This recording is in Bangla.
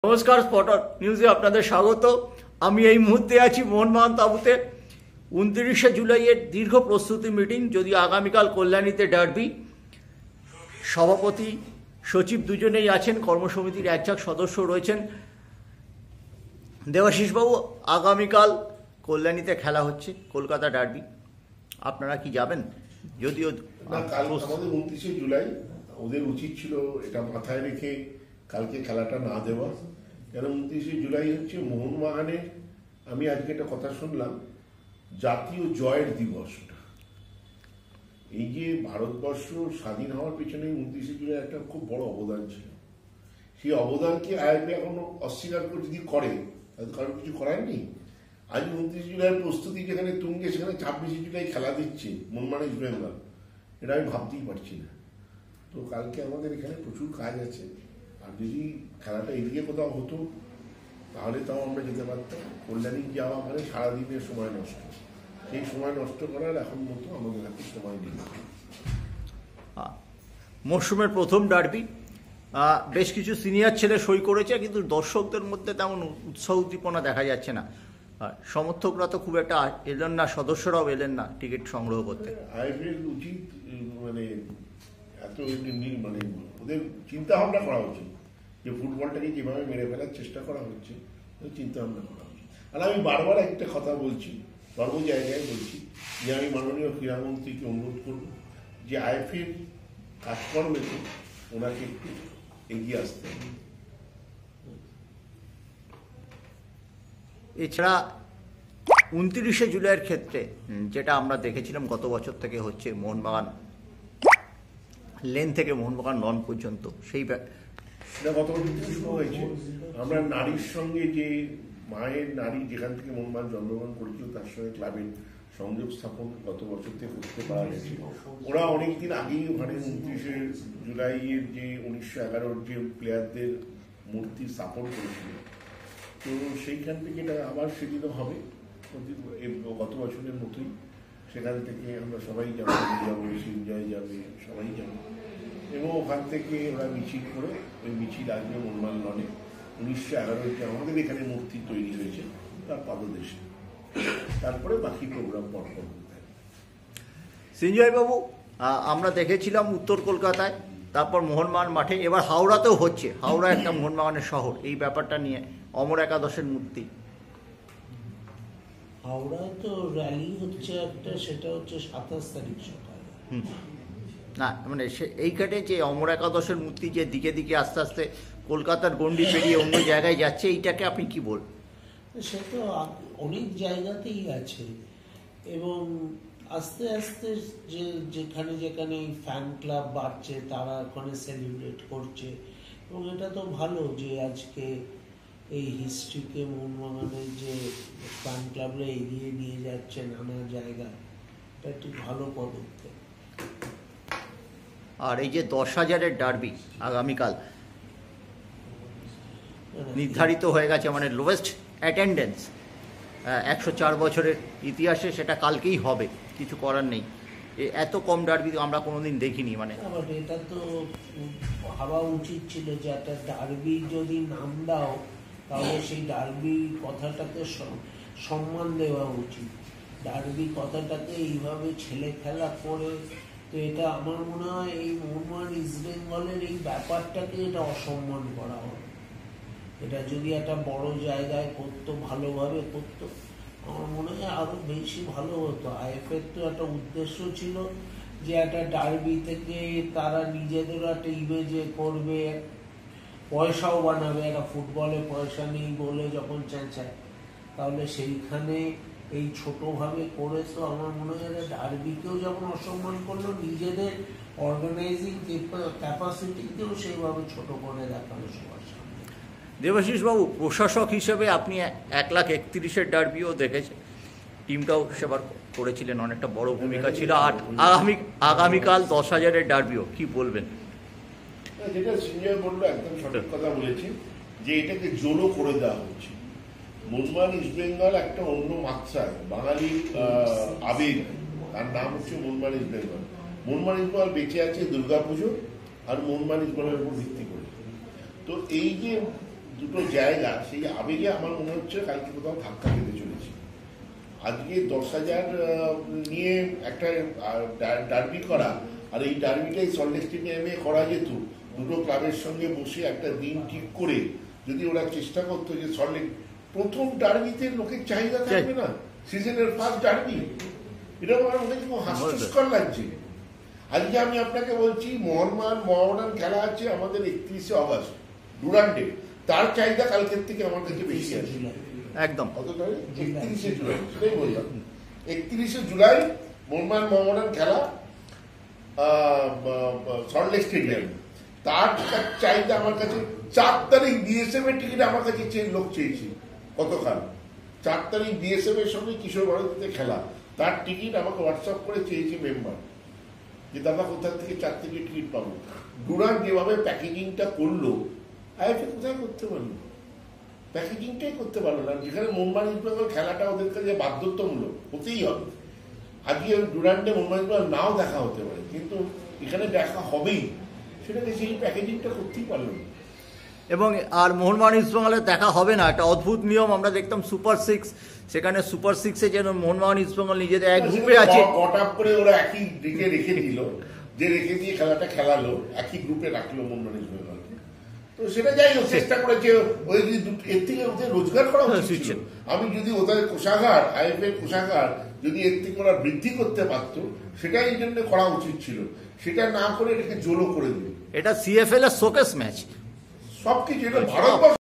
নমস্কার, স্পটার নিউজে আপনাদের স্বাগত। আমি এই মুহূর্তে আছি মোহনবাগান তাঁবুতে। 29শে জুলাইয়ের দীর্ঘ প্রস্তুতি মিটিং, যদিও আগামীকাল কল্যাণীতে ডার্বি। সভাপতি সচিব দুজনেই আছেন, কর্মসমিতির একঝাঁক সদস্য রয়েছেন। দেবাশিসবাবু, আগামীকাল কল্যাণীতে খেলা হচ্ছে, কলকাতা ডার্বি, আপনারা কি যাবেন? যদিও কাল আমাদের 29শে জুলাই, ওদের উচিত ছিল এটা মাথায় রেখে কালকে খেলাটা না দেওয়া। কেন 29শে জুলাই হচ্ছে মোহনবাগানের, আমি আজকে একটা কথা শুনলাম, জাতীয় জয়ের দিবস। এই যে ভারতবর্ষ স্বাধীন হওয়ার পিছনে 29শে জুলাই একটা খুব বড় অবদান ছিল। সেই অবদানকে আইএফএ এখনো অস্বীকার করে যদি করে, তাদের কারণ কিছু করার নেই। আজ 29শে জুলাইয়ের প্রস্তুতি যেখানে তুঙ্গে, সেখানে 26শে জুলাই খেলা দিচ্ছে মোহনবাগান ইস্ট বেঙ্গল, এটা আমি ভাবতেই পারছি না। তো কালকে আমাদের এখানে প্রচুর কাজ আছে, আর যদি খেলাটা এদিকে কোথাও হতো তাহলে তাও আমরা যেতে পারতাম। কল্যাণী যাওয়া মানে সারাদিনের সময় নষ্ট, সেই সময় নষ্ট করার এখন মতো আমাদের হাতে সময় নেই। মরশুমের প্রথম ডার্বি, বেশ কিছু সিনিয়র ছেলে সই করেছে, কিন্তু দর্শকদের মধ্যে তেমন উৎসাহ উদ্দীপনা দেখা যাচ্ছে না। সমর্থকরা তো খুব একটা এলেন না, সদস্যরাও এলেন না টিকিট সংগ্রহ করতে। আইপিএল উচিত মানে এত মানে ওদের চিন্তা ভাবনা করা উচিত যে ফুটবলটাকে যেভাবে মেরে ফেলার চেষ্টা করা হচ্ছে, চিন্তা ভাবনা করা উচিত। আর আমি বারবার একটা কথা বলছি, সর্ব জায়গায় বলছি, যে আমি মাননীয় ক্রীড়ামন্ত্রীকে অনুরোধ করব যে আইএফএর কাজকর্মেতে ওনাকে একটু এগিয়ে আসতে হবে। এছাড়া 29শে জুলাইয়ের ক্ষেত্রে যেটা আমরা দেখেছিলাম গত বছর থেকে হচ্ছে, মোহনবাগান লেন থেকে মোহনবাগান লন পর্যন্ত, সেটা গত বছর থেকে শুরু হয়েছে। আমরা নারীর সঙ্গে, যে মায়ের নারী যেখান থেকে মোহনবাগান জন্মগ্রহণ করেছিল, তার সঙ্গে ক্লাবের সংযোগ স্থাপন গত বছর থেকে করতে পারা গেছে। ওরা অনেকদিন আগেই ওখানে 29শে জুলাইয়ের যে 1911-র যে প্লেয়ারদের মূর্তি স্থাপন করেছিল, তো সেইখান থেকে এটা আবার সেদিনও হবে গত বছরের মতোই। সেখান থেকে আমরা সবাই যাবো, সিনজয় যাবে, সবাই যাবে, এবং ওখান থেকে ওরা মিছিল করে, ওই মিছিল আসবে মোহনবাগান লনে 1911-র যে আমাদের এখানে মূর্তি তৈরি হয়েছে তার পাদদেশে। তারপরে বাকি প্রোগ্রাম পরপর হতে থাকে। সিঞ্জয় বাবু, আমরা দেখেছিলাম উত্তর কলকাতায়, তারপর মোহনবাগান মাঠে, এবার হাওড়াতেও হচ্ছে। হাওড়া একটা মোহনবাগানের শহর, এই ব্যাপারটা নিয়ে অমর একাদশের মূর্তি। হাওড়ায় তো র্যালি হচ্ছে একটা, সেটা হচ্ছে 27 তারিখ সকালে। না মানে এইখানে যে অমর একাদশের মূর্তি যে দিকে দিকে আস্তে আস্তে কলকাতার গণ্ডি পেরিয়ে অন্য জায়গায় যাচ্ছে, এইটাকে আপনি কি বল? সে তো অনেক জায়গাতেই আছে, এবং আস্তে আস্তে যেখানে যেখানে ফ্যান ক্লাব বাড়ছে, তারা ওখানে সেলিব্রেট করছে, এবং এটা তো ভালো যে আজকে এই হিস্ট্রিকে মোহনবাগানের যে ফ্যান ক্লাবরা এগিয়ে নিয়ে যাচ্ছে নানা জায়গায়, এটা একটি ভালো পদক্ষেপ। আর এই যে 10,000-এর ডার্বি আগামীকাল নির্ধারিত হয়ে গেছে, মানে লোয়েস্ট অ্যাটেন্ডেন্স 104 বছরের ইতিহাসে, সেটা কালকেই হবে, কিছু করার নেই। এত কম ডার্বি আমরা কোনোদিন দেখিনি। মানে এটা তো ভাবা উচিত ছিল যে একটা ডার্বি যদি নাম দাও, তাহলে সেই ডার্বি কথাটাকে সম্মান দেওয়া উচিত। ডার্বি কথাটাকে এইভাবে ছেলে খেলা করে, তো এটা আমার মনে হয় এই মোহনবাগান ইস্ট বেঙ্গলের এই ব্যাপারটাকে এটা অসম্মান করা হবে। এটা যদি একটা বড় জায়গায় করতো, ভালোভাবে করতো, আমার মনে হয় আরো বেশি ভালো হতো। আইএফএর তো একটা উদ্দেশ্য ছিল যে একটা ডার্বি থেকে তারা নিজেদের একটা ইমেজে করবে, পয়সাও বানাবে। একটা ফুটবলে পয়সা নেই বলে যখন চেঁচায়, তাহলে সেইখানে এই ছোটভাবে করে, তো আমার মনে হয় ডার্বিকেও যখন অসম্মান করলো, নিজেদের অর্গানাইজিং ক্যাপাসিটিকেও সেইভাবে ছোট করে দেখালো সবার সামনে। দেবাশিস বাবু, প্রশাসক হিসেবে আপনি 1,31,000-এর ডার্বিও দেখেছেন, টিমটাও সেবার করেছিলেন, অনেকটা বড় ভূমিকা ছিল। আর আগামীকাল 10,000-এর ডার্বিও কি বলবেন? যেটা সিনিয়র বললো একদম সঠিক কথা বলেছে, যে এটাকে জোলো করে দেওয়া হচ্ছে। মোহনবাগান ইস্ট বেঙ্গল একটা অন্য মাত্রায়, বাঙালির আবেগ, তার নাম হচ্ছে মোহনবাগান ইস্ট বেঙ্গল। মোহনবাগান ইস্ট বেঙ্গল বেঁচে আছে দুর্গাপুজো আর মোহনবাগান ইস্ট বেঙ্গলের উপর ভিত্তি করে। তো এই যে দুটো জায়গা, সেই আবেগে আমার মনে হচ্ছে কালকে কোথাও ধাক্কা খেতে চলেছে। আজকে 10,000 নিয়ে একটা ডার্বি করা, আর এই ডার্বিটাই সল্টলেক স্টেডিয়ামে করা যেত। দুটো ক্লাবের সঙ্গে বসে একটা দিন ঠিক করে যদি ওরা চেষ্টা করতো যে সল্টলেক প্রথম ডার্বিতে লোকের চাহিদা থাকবে না, সিজনের ফার্স্ট ডার্বি, এটা আমার মনে হয় খুব হাস্যস্কর লাগছে। আজকে আমি আপনাকে বলছি মোহনবাগান খেলা আছে আমাদের 31শে অগস্ট ডুরান্ডে, তার চাহিদা কালকের থেকে আমার কাছে বেশি আছে। একদম 31শে জুলাই, সেটাই বললাম। 31শে জুলাই মোহনবাগান খেলা সল্টলেক স্টেডিয়াম, তার চাহিদা আমার কাছে 4 তারিখ বিএসএফ এর টিকিট আমার কাছে লোক চেয়েছে গতকাল। 4 তারিখ বিএসএফ এর সঙ্গে কিশোর ভারতীতে খেলা, তার টিকিট আমাকে হোয়াটসঅ্যাপ করে চেয়েছে মেম্বার, যে দাদা কোথা থেকে 4 তারিখে টিকিট পাবো। ডুরান্ড যেভাবে প্যাকেজিংটা করলো, আইএফএ কোথায় করতে পারলো? প্যাকেজিংটাই করতে পারলো না। যেখানে মুম্বাই ইস্টবেঙ্গল খেলাটা ওদের কাছে বাধ্যতামূলক হতেই হবে। আজকে ডুরান্ডে মুম্বাই ইস্টবেঙ্গল নাও দেখা হতে পারে, কিন্তু এখানে দেখা হবেই, সেটাকে সেই প্যাকেজিংটা করতেই পারলো না। এবং আর মোহনবাগান ইস্টবেঙ্গলে দেখা হবে না, একটা অদ্ভুত নিয়ম আমরা দেখতাম সুপার 6, সেখানে সুপার 6-এ যেন মোহনবাগান ইস্টবেঙ্গল নিজেদের এক গ্রুপে আছে, গট আপ করে ওরা একই দিকে রেখে দিল, যে রেখে দিয়ে খেলাটা খেলালো, একই গ্রুপে রাখলো মোহনবাগান ইস্টবেঙ্গলকে। তো সেটা যাই হোক, চেষ্টা করেছে ওই এর থেকে ওদের রোজগার করা উচিত ছিল। আমি যদি ওদের কোষাগার, আইএফএ কোষাগার যদি এর থেকে ওরা বৃদ্ধি করতে পারতো, সেটাই এই জন্য করা উচিত ছিল। সেটা না করে এটাকে জোলো করে দিল। এটা সিএফএল এর শোকেস ম্যাচ সবকিছু, এটা ভারতবর্ষ